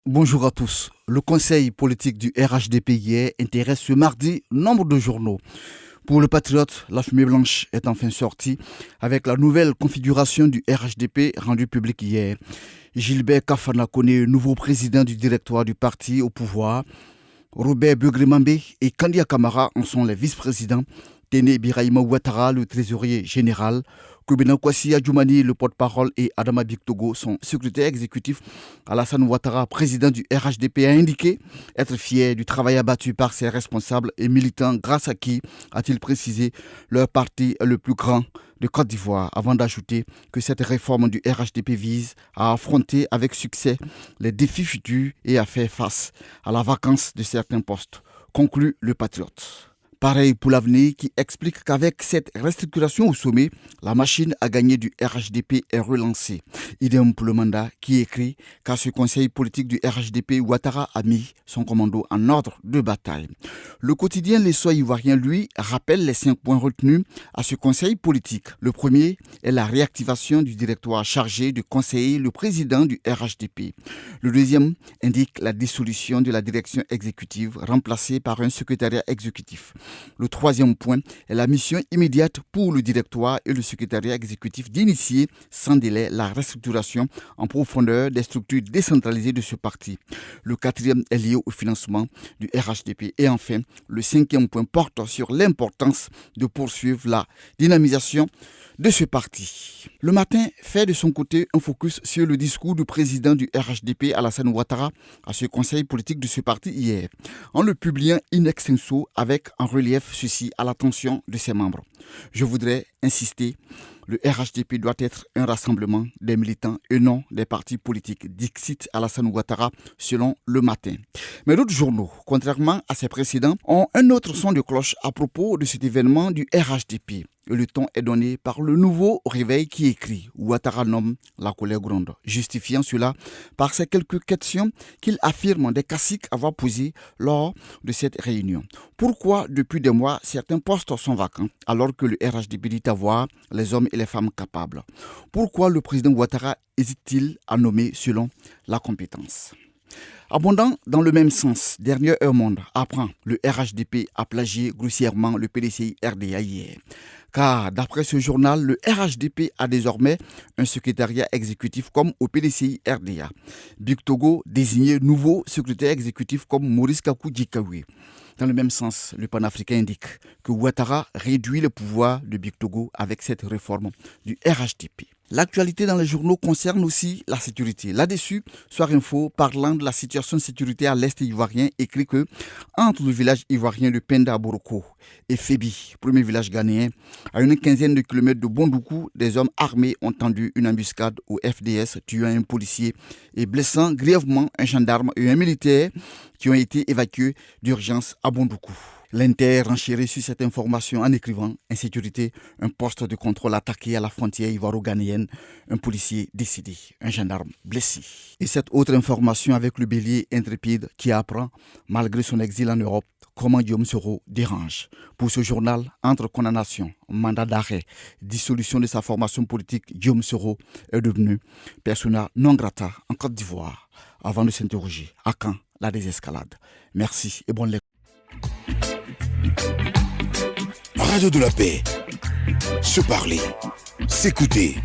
Bonjour à tous. Le conseil politique du RHDP hier intéresse ce mardi nombre de journaux. Pour le Patriote, la fumée blanche est enfin sortie avec la nouvelle configuration du RHDP rendue publique hier. Gilbert Kafana Koné, nouveau président du directoire du parti au pouvoir. Robert Begremambe et Kandia Kamara en sont les vice-présidents. Téné Birahima Ouattara, le trésorier général. Koubina Kwasi Adjoumani, le porte-parole, et Adama Bictogo, son secrétaire exécutif. Alassane Ouattara, président du RHDP, a indiqué être fier du travail abattu par ses responsables et militants, grâce à qui, a-t-il précisé, leur parti est le plus grand de Côte d'Ivoire, avant d'ajouter que cette réforme du RHDP vise à affronter avec succès les défis futurs et à faire face à la vacance de certains postes, conclut le Patriote. Pareil pour l'avenir qui explique qu'avec cette restructuration au sommet, la machine à gagner du RHDP est relancée. Idem pour le mandat qui écrit qu'à ce conseil politique du RHDP, Ouattara a mis son commando en ordre de bataille. Le quotidien Les Soirs ivoiriens, lui, rappelle les 5 points retenus à ce conseil politique. Le premier est la réactivation du directoire chargé de conseiller le président du RHDP. Le deuxième indique la dissolution de la direction exécutive remplacée par un secrétariat exécutif. Le troisième point est la mission immédiate pour le directoire et le secrétariat exécutif d'initier sans délai la restructuration en profondeur des structures décentralisées de ce parti. Le quatrième est lié au financement du RHDP. Et enfin, le cinquième point porte sur l'importance de poursuivre la dynamisation de ce parti. Le Matin fait de son côté un focus sur le discours du président du RHDP, Alassane Ouattara, à ce conseil politique de ce parti hier, en le publiant in extenso avec en relief ceci à l'attention de ses membres. Je voudrais insister, le RHDP doit être un rassemblement des militants et non des partis politiques, dixit Alassane Ouattara selon Le Matin. Mais d'autres journaux, contrairement à ses précédents, ont un autre son de cloche à propos de cet événement du RHDP. Et le ton est donné par le nouveau Réveil qui écrit « Ouattara nomme la colère gronde », justifiant cela par ces quelques questions qu'il affirme des classiques avoir posées lors de cette réunion. Pourquoi depuis des mois certains postes sont vacants alors que le RHDP dit avoir les hommes et les femmes capables? Pourquoi le président Ouattara hésite-t-il à nommer selon la compétence? Abondant dans le même sens, Dernière Heure Monde apprend le RHDP a plagié grossièrement le PDCI RDA hier. Car d'après ce journal, le RHDP a désormais un secrétariat exécutif comme au PDCI RDA. Bictogo désigné nouveau secrétaire exécutif comme Maurice Kakou Djikawi. Dans le même sens, le panafricain indique que Ouattara réduit le pouvoir de Bictogo avec cette réforme du RHDP. L'actualité dans les journaux concerne aussi la sécurité. Là-dessus, Soir Info, parlant de la situation de sécurité à l'est ivoirien, écrit que entre le village ivoirien de Penda Boroko et Fébi, premier village ghanéen, à une quinzaine de kilomètres de Bondoukou, des hommes armés ont tendu une embuscade au FDS, tuant un policier et blessant grièvement un gendarme et un militaire qui ont été évacués d'urgence à Bondoukou. L'Inter renchérit sur cette information en écrivant « Insécurité, un poste de contrôle attaqué à la frontière ivoiro-ghanéenne, un policier décédé, un gendarme blessé ». Et cette autre information avec le bélier intrépide qui apprend, malgré son exil en Europe, comment Guillaume Soro dérange. Pour ce journal, entre condamnation, mandat d'arrêt, dissolution de sa formation politique, Guillaume Soro est devenu persona non grata en Côte d'Ivoire, avant de s'interroger à quand la désescalade. Merci et bonne lecture. Radio de la paix. Se parler, s'écouter,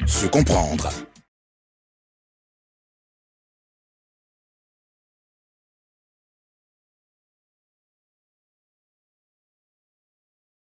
se comprendre.